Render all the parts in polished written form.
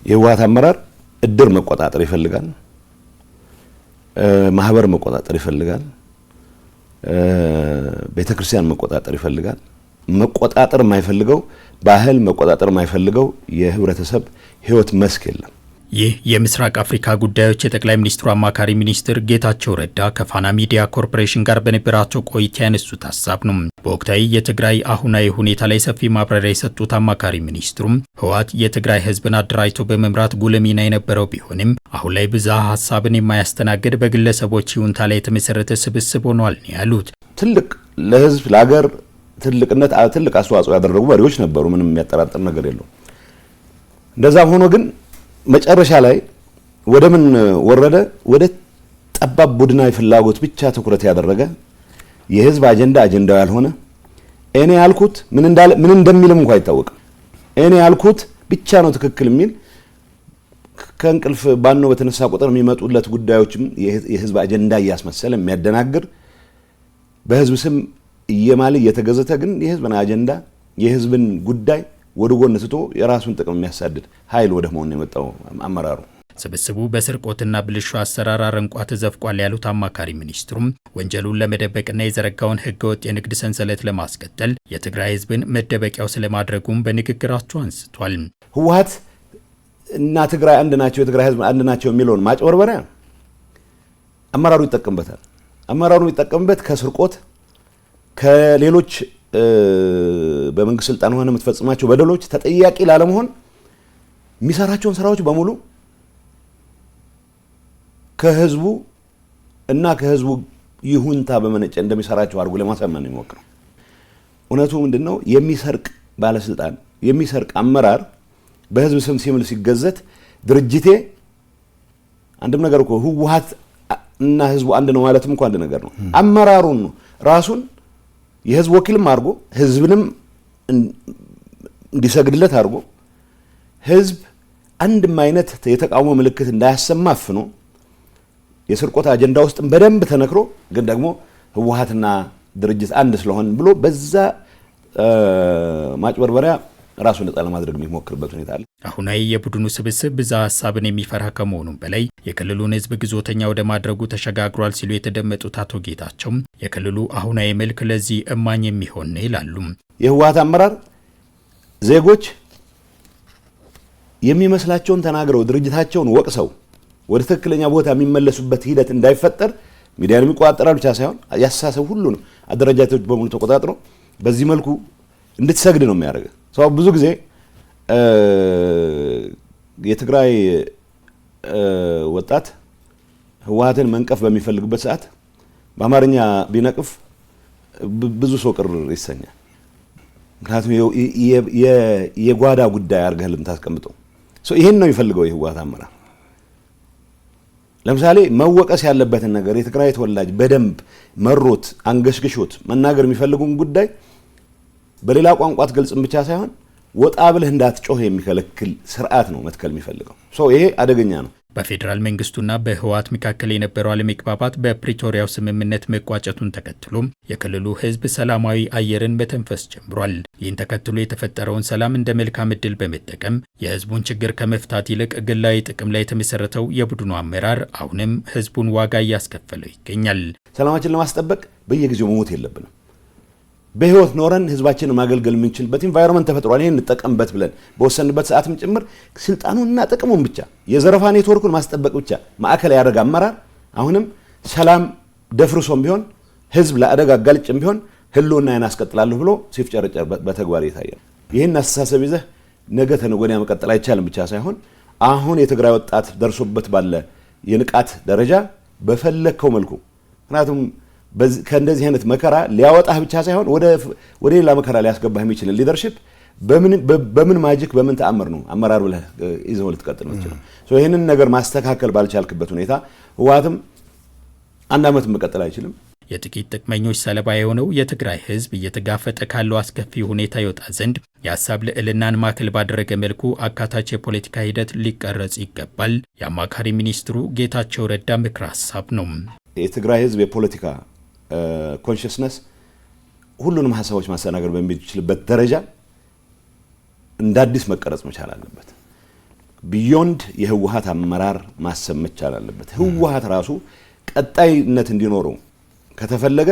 የህወሓት አመራር እድር መቆጣጠር ይፈልጋል፣ ማህበር መቆጣጠር ይፈልጋል፣ ቤተክርስቲያን መቆጣጠር ይፈልጋል። መቆጣጠር የማይፈልገው ባህል መቆጣጠር የማይፈልገው የህብረተሰብ ህይወት መስክ የለም። ይህ የምስራቅ አፍሪካ ጉዳዮች የጠቅላይ ሚኒስትሩ አማካሪ ሚኒስትር ጌታቸው ረዳ ከፋና ሚዲያ ኮርፖሬሽን ጋር በነበራቸው ቆይታ ያነሱት ሀሳብ ነው። በወቅታዊ የትግራይ አሁናዊ ሁኔታ ላይ ሰፊ ማብራሪያ የሰጡት አማካሪ ሚኒስትሩም ህወሓት የትግራይ ህዝብን አደራጅቶ በመምራት ጉልህ ሚና የነበረው ቢሆንም አሁን ላይ ብዝሃ ሀሳብን የማያስተናግድ በግለሰቦች ይሁንታ ላይ የተመሰረተ ስብስብ ሆኗል ነው ያሉት። ትልቅ ለህዝብ ለሀገር ትልቅነት ትልቅ አስተዋጽኦ ያደረጉ መሪዎች ነበሩ። ምንም የሚያጠራጥር ነገር የለው። እንደዛም ሆኖ ግን መጨረሻ ላይ ወደ ምን ወረደ? ወደ ጠባብ ቡድናዊ ፍላጎት ብቻ ትኩረት ያደረገ የህዝብ አጀንዳው ያልሆነ እኔ ያልኩት ምን እንደሚልም እንኳን አይታወቅም። እኔ ያልኩት ብቻ ነው ትክክል የሚል ከእንቅልፍ ባኖ በተነሳ ቁጥር የሚመጡለት ጉዳዮችም የህዝብ አጀንዳ እያስመሰለ የሚያደናግር በህዝብ ስም እየማለ እየተገዘተ ግን የህዝብን አጀንዳ የህዝብን ጉዳይ ወደ ጎን ስቶ የራሱን ጥቅም የሚያሳድድ ኃይል ወደ መሆን የመጣው አመራሩ። ስብስቡ በስርቆትና ብልሹ አሰራር አረንቋ ተዘፍቋል ያሉት አማካሪ ሚኒስትሩም ወንጀሉን ለመደበቅና የዘረጋውን ህገወጥ የንግድ ሰንሰለት ለማስቀጠል የትግራይ ህዝብን መደበቂያው ስለማድረጉም በንግግራቸው አንስቷል። ህወሓት እና ትግራይ አንድ ናቸው፣ የትግራይ ህዝብ አንድ ናቸው የሚለውን ማጭበርበሪያ አመራሩ ይጠቀምበታል። አመራሩ የሚጠቀምበት ከስርቆት ከሌሎች በመንግስት ስልጣን ሆነ የምትፈጽማቸው በደሎች ተጠያቂ ላለመሆን የሚሰራቸውን ስራዎች በሙሉ ከህዝቡ እና ከህዝቡ ይሁንታ በመነጨ እንደሚሰራቸው አድርጎ ለማሳመን ነው የሚሞክረው። እውነቱ ምንድነው? የሚሰርቅ ባለስልጣን የሚሰርቅ አመራር በህዝብ ስም ሲምል ሲገዘት ድርጅቴ አንድም ነገር እኮ ህወሓት እና ህዝቡ አንድ ነው ማለትም እንኳን አንድ ነገር ነው። አመራሩን ነው ራሱን የህዝብ ወኪልም አድርጎ ህዝብንም እንዲሰግድለት አድርጎ ህዝብ አንድም አይነት የተቃውሞ ምልክት እንዳያሰማ አፍኖ የስርቆት አጀንዳ ውስጥ በደንብ ተነክሮ ግን ደግሞ ህወሓትና ድርጅት አንድ ስለሆነ ብሎ በዛ ማጭበርበሪያ ራሱን ነፃ ለማድረግ የሚሞክርበት ሁኔታ አለ። አሁናዊ የቡድኑ ስብስብ ብዝሃ ሀሳብን የሚፈራ ከመሆኑም በላይ የክልሉን ህዝብ ግዞተኛ ወደ ማድረጉ ተሸጋግሯል ሲሉ የተደመጡት አቶ ጌታቸው የክልሉ አሁናዊ መልክ ለዚህ እማኝ የሚሆን ነው ይላሉ። የህወሓት አመራር ዜጎች የሚመስላቸውን ተናግረው ድርጅታቸውን ወቅሰው ወደ ትክክለኛ ቦታ የሚመለሱበት ሂደት እንዳይፈጠር ሚዲያን የሚቆጣጠራል ብቻ ሳይሆን ያሳሰብ ሁሉ ነው አደረጃጀቶች በሙሉ ተቆጣጥሮ በዚህ መልኩ እንድትሰግድ ነው የሚያደርገው። ሰው ብዙ ጊዜ የትግራይ ወጣት ህወሓትን መንቀፍ በሚፈልግበት ሰዓት በአማርኛ ቢነቅፍ ብዙ ሰው ቅር ይሰኛል። ምክንያቱም የጓዳ ጉዳይ አድርገህ ልምታስቀምጠው ሰው ይሄን ነው የሚፈልገው የህወሓት አመራር። ለምሳሌ መወቀስ ያለበትን ነገር የትግራይ ተወላጅ በደንብ መሮት አንገሽግሾት መናገር የሚፈልጉን ጉዳይ በሌላ ቋንቋ ትገልጽም ብቻ ሳይሆን ወጣ ብለህ እንዳትጮህ የሚከለክል ስርዓት ነው መትከል የሚፈልገው። ይሄ አደገኛ ነው። በፌዴራል መንግስቱና በህወሓት መካከል የነበረው አለመግባባት በፕሪቶሪያው ስምምነት መቋጨቱን ተከትሎ የክልሉ ህዝብ ሰላማዊ አየርን መተንፈስ ጀምሯል። ይህን ተከትሎ የተፈጠረውን ሰላም እንደ መልካም ዕድል በመጠቀም የህዝቡን ችግር ከመፍታት ይልቅ ግላዊ ጥቅም ላይ የተመሰረተው የቡድኑ አመራር አሁንም ህዝቡን ዋጋ እያስከፈለው ይገኛል። ሰላማችን ለማስጠበቅ በየጊዜው መሞት የለብንም። በህይወት ኖረን ህዝባችንን ማገልገል የምንችልበት ኢንቫይሮንመንት ተፈጥሯል። ይሄን እንጠቀምበት ብለን በወሰንበት ሰዓትም ጭምር ስልጣኑንና ጥቅሙን ብቻ የዘረፋ ኔትወርኩን ማስጠበቅ ብቻ ማዕከል ያደረገ አመራር አሁንም ሰላም ደፍርሶም ቢሆን ህዝብ ለአደጋ አጋልጭም ቢሆን ህልውናዬን አስቀጥላለሁ ብሎ ሲፍጨረጨር በተግባር ይታያል። ይሄን አስተሳሰብ ይዘህ ነገ ተነገ ወዲያ መቀጠል አይቻልም ብቻ ሳይሆን አሁን የትግራይ ወጣት ደርሶበት ባለ የንቃት ደረጃ በፈለከው መልኩ ምክንያቱም ከእንደዚህ አይነት መከራ ሊያወጣህ ብቻ ሳይሆን ወደ ሌላ መከራ ሊያስገባህ የሚችል ሊደርሺፕ በምን ማጂክ በምን ተአምር ነው አመራር ብለህ ይዘው ልትቀጥል ነው ይችላል። ይሄንን ነገር ማስተካከል ባልቻልክበት ሁኔታ ህወሓትም አንድ አመት መቀጠል አይችልም። የጥቂት ጥቅመኞች ሰለባ የሆነው የትግራይ ህዝብ እየተጋፈጠ ካለው አስከፊ ሁኔታ ይወጣ ዘንድ የሀሳብ ልዕልናን ማዕከል ባደረገ መልኩ አካታች የፖለቲካ ሂደት ሊቀረጽ ይገባል የአማካሪ ሚኒስትሩ ጌታቸው ረዳ ምክረ ሀሳብ ነው። የትግራይ ህዝብ የፖለቲካ ኮንሽስነስ ሁሉንም ሀሳቦች ማስተናገድ በሚችልበት ደረጃ እንደ አዲስ መቀረጽ መቻል አለበት። ቢዮንድ የህወሓት አመራር ማሰብ መቻል አለበት። ህወሓት ራሱ ቀጣይነት እንዲኖረው ከተፈለገ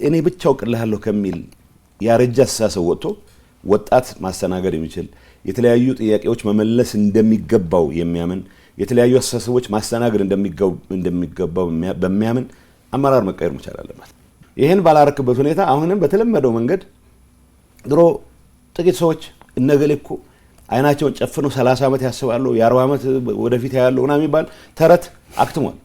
እኔ ብቻ አውቅልሃለሁ ከሚል ያረጀ አስተሳሰብ ወጥቶ ወጣት ማስተናገድ የሚችል የተለያዩ ጥያቄዎች መመለስ እንደሚገባው የሚያምን የተለያዩ አስተሳሰቦች ማስተናገድ እንደሚገባው በሚያምን አመራር መቀየር መቻል አለበት። ይሄን ባላረክበት ሁኔታ አሁንም በተለመደው መንገድ ድሮ ጥቂት ሰዎች እነገሌኮ አይናቸውን ጨፍነው 30 ዓመት ያስባሉ የ40 ዓመት ወደፊት ያያለው እና የሚባል ተረት አክትሟል።